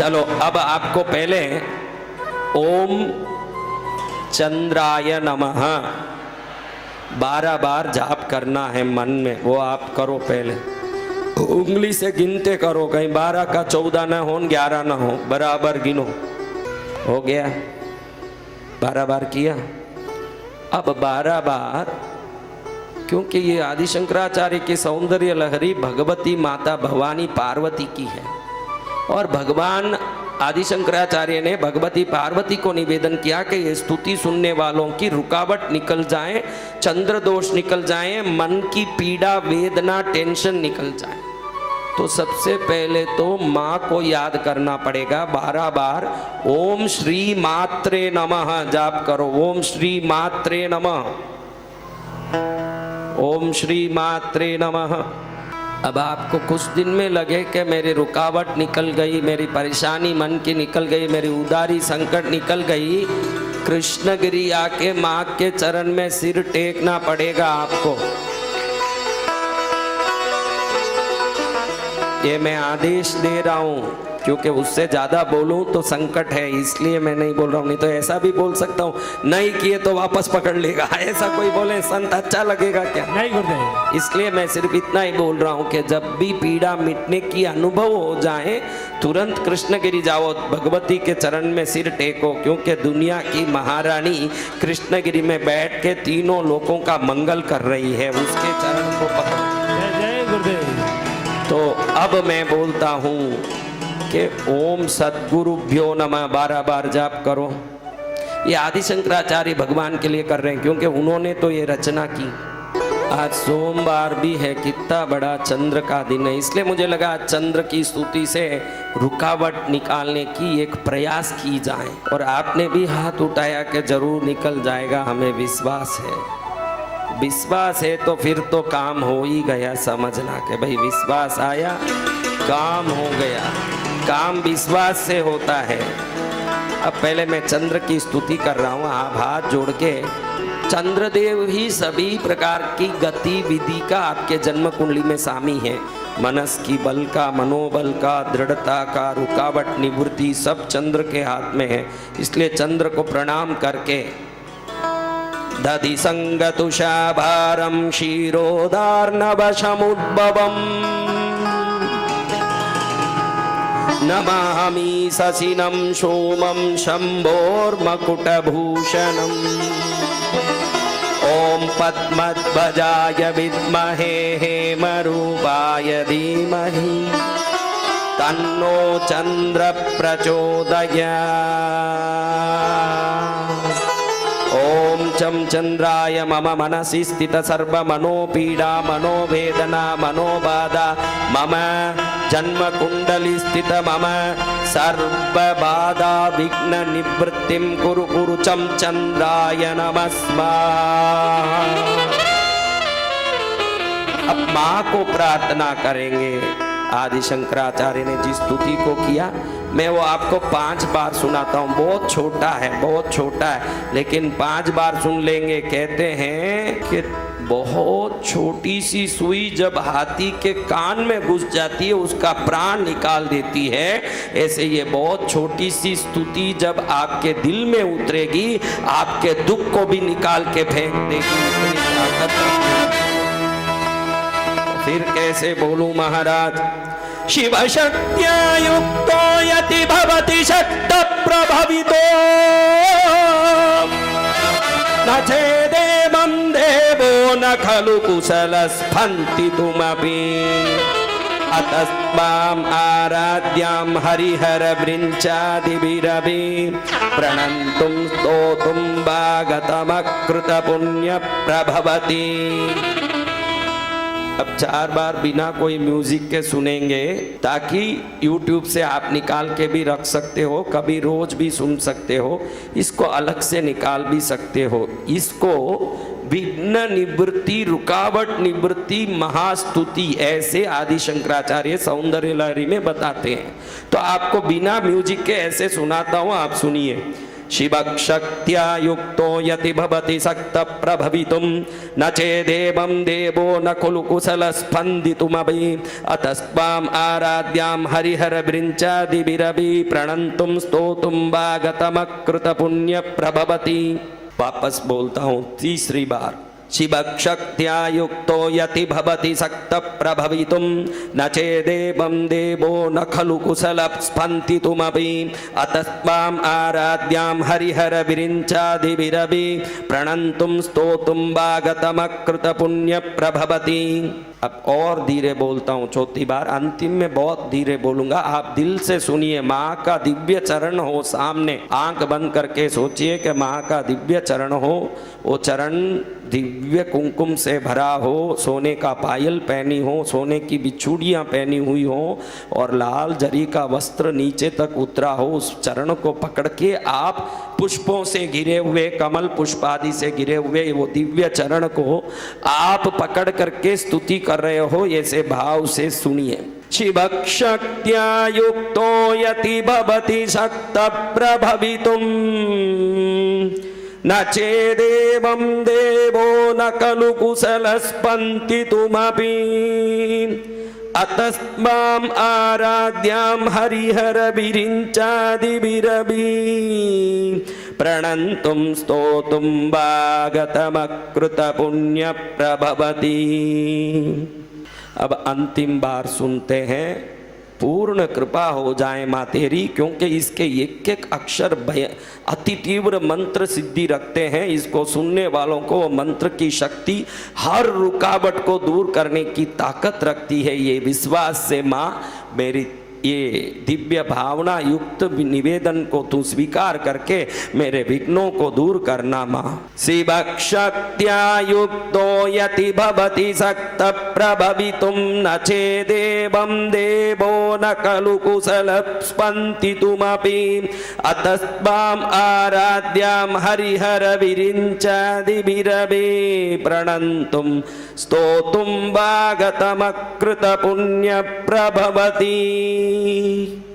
चलो अब आपको पहले ओम चंद्राय नमः 12 बार जाप करना है मन में, वो आप करो। पहले उंगली से गिनते करो, कहीं 12 का 14 ना हो, 11 ना हो, बराबर गिनो। हो गया? 12 बार किया। अब 12 बार, क्योंकि ये आदि शंकराचार्य की सौंदर्य लहरी भगवती माता भवानी पार्वती की है, और भगवान आदि शंकराचार्य ने भगवती पार्वती को निवेदन किया कि ये स्तुति सुनने वालों की रुकावट निकल जाए, चंद्र दोष निकल जाए, मन की पीड़ा वेदना टेंशन निकल जाए। तो सबसे पहले तो माँ को याद करना पड़ेगा। 12 बार ओम श्री मात्रे नमः जाप करो। ओम श्री मात्रे नमः, ओम श्री मात्रे नमः। अब आपको कुछ दिन में लगे कि मेरी रुकावट निकल गई, मेरी परेशानी मन की निकल गई, मेरी उदारी संकट निकल गई, कृष्णगिरी आके माँ के चरण में सिर टेकना पड़ेगा आपको। ये मैं आदेश दे रहा हूँ, क्योंकि उससे ज्यादा बोलूं तो संकट है, इसलिए मैं नहीं बोल रहा हूँ। नहीं तो ऐसा भी बोल सकता हूँ, नहीं किए तो वापस पकड़ लेगा, ऐसा कोई बोले संत अच्छा लगेगा क्या? नहीं बोलते। इसलिए मैं सिर्फ इतना ही बोल रहा हूँ कि जब भी पीड़ा मिटने की अनुभव हो जाए, तुरंत कृष्णगिरी जाओ, भगवती के चरण में सिर टेको, क्योंकि दुनिया की महारानी कृष्णगिरी में बैठ के तीनों लोगों का मंगल कर रही है, उसके चरण को पकड़ो। जय गुरुदेव। तो अब मैं बोलता हूँ कि ओम सद्गुरुभ्यो नमः 12 बार जाप करो। ये आदि शंकराचार्य भगवान के लिए कर रहे हैं, क्योंकि उन्होंने तो ये रचना की। आज सोमवार भी है, कितना बड़ा चंद्र का दिन है, इसलिए मुझे लगा चंद्र की स्तुति से रुकावट निकालने की एक प्रयास की जाए। और आपने भी हाथ उठाया कि जरूर निकल जाएगा, हमें विश्वास है। विश्वास है तो फिर तो काम हो ही गया, समझना कि भाई विश्वास आया काम हो गया। काम विश्वास से होता है। अब पहले मैं चंद्र की स्तुति कर रहा हूँ, आप हाथ जोड़ के। चंद्रदेव ही सभी प्रकार की गतिविधि का आपके जन्म कुंडली में शामिल है। मनस की बल का, मनोबल का, दृढ़ता का, रुकावट निवृत्ति सब चंद्र के हाथ में है। इसलिए चंद्र को प्रणाम करके दधि संगतुषा भारम क्षीरोदार्णवशमुद्भवम् नमामि शशिनं सोमं शम्भोर्मकुटभूषणम् ॐ पद्मध्वजाय विद्महे हेमरूपाय धीमहि तन्नो चन्द्र प्रचोदयात्। ओम चम चंद्राय मम मनसि स्थित सर्व मनोपीडा मनोवेदना मनोबाधा मम जन्म कुंडली स्थित मम सर्व बाधा विघ्न निवृत्तिं कुरु कुरु चम चंद्राय नमस्कार। अब माँ को प्रार्थना करेंगे। आदि शंकराचार्य ने जिस स्तुति को किया, मैं वो आपको 5 बार सुनाता हूँ। बहुत छोटा है, बहुत छोटा है, लेकिन 5 बार सुन लेंगे। कहते हैं कि बहुत छोटी सी सुई जब हाथी के कान में घुस जाती है, उसका प्राण निकाल देती है। ऐसे ये बहुत छोटी सी स्तुति जब आपके दिल में उतरेगी, आपके दुख को भी निकाल के फेंक देगी। फिर कैसे बोलूं महाराज? शिव शक्त्या युक्तो यति भवति शक्त प्रभवितो न चेदेवं देवो न खलु कुशलस्फन्ति तुमपि अतस्माम् आराध्यां हरिहर वृञ्चादिभिरपि प्रणन्तुं स्तोतुं वागतमकृत पुण्य प्रभवति। अब 4 बार बिना कोई म्यूजिक के सुनेंगे, ताकि YouTube से आप निकाल के भी रख सकते हो, कभी रोज भी सुन सकते हो, इसको अलग से निकाल भी सकते हो। इसको विघ्न निवृत्ति, रुकावट निवृत्ति महास्तुति ऐसे आदि शंकराचार्य सौंदर्य लहरी में बताते हैं। तो आपको बिना म्यूजिक के ऐसे सुनाता हूँ, आप सुनिए। शिवशक्त्या युक्तो यति भवति सक्तः प्रभवितुं न चेदेवं देवो न खलु कुशलस्पन्दितुमपि अतस्त्वाम् आराध्यां हरिहरवृञ्चादिभिरपि प्रणन्तुं स्तोतुं वा गतमकृतपुण्यप्रभवति। वापस बोलता हूँ तीसरी बार। शिवशक्त्या युक्तो यति भवति सक्तः प्रभवितुं न चेदेवं देवो न खलु कुशलस्पन्दितुमपि अतस्त्वाम् आराध्यां हरिहरविरिञ्चादिभिरपि प्रणन्तुं स्तोतुं वा गतमकृतपुण्यप्रभवति। अब और धीरे बोलता हूँ चौथी बार, अंतिम में बहुत धीरे बोलूंगा, आप दिल से सुनिए। माँ का दिव्य चरण हो सामने, आंख बंद करके सोचिए कि माँ का दिव्य चरण हो, वो चरण दिव्य कुमकुम से भरा हो, सोने का पायल पहनी हो, सोने की बिछुड़ियाँ पहनी हुई हो और लाल जरी का वस्त्र नीचे तक उतरा हो। उस चरण को पकड़ के आप पुष्पों से घिरे हुए, कमल पुष्प आदि से घिरे हुए वो दिव्य चरण को आप पकड़ करके स्तुति कर रहे हो, ऐसे भाव से सुनिए। शिवशक्त्या युक्तो यति भवति सक्तः प्रभवितुं न चेदेवं देवो न खलु कुशलस्पन्दितुमपि अतस्त्वाम् आराध्यां हरिहरविरिञ्चादिभिरपि प्रणन्तुं स्तोतुं वा गतमकृतपुण्यप्रभवति। अब अंतिम बार सुनते हैं। पूर्ण कृपा हो जाए माँ तेरी, क्योंकि इसके एक एक अक्षर अति तीव्र मंत्र सिद्धि रखते हैं। इसको सुनने वालों को मंत्र की शक्ति हर रुकावट को दूर करने की ताकत रखती है। ये विश्वास से माँ मेरी ये दिव्य भावना युक्त निवेदन को तू स्वीकार करके मेरे विघ्नों को दूर करना माँ। शिवशक्त्या युक्तो यति भवति सक्तः प्रभवितुं न चेदेवं देवो न खलु कुशलस्पन्दितुमपि अतस्त्वाम् आराध्यां हरिहरविरिञ्चादिभिरपि प्रणन्तुं स्तोतुं वा गतमकृतपुण्यप्रभवति।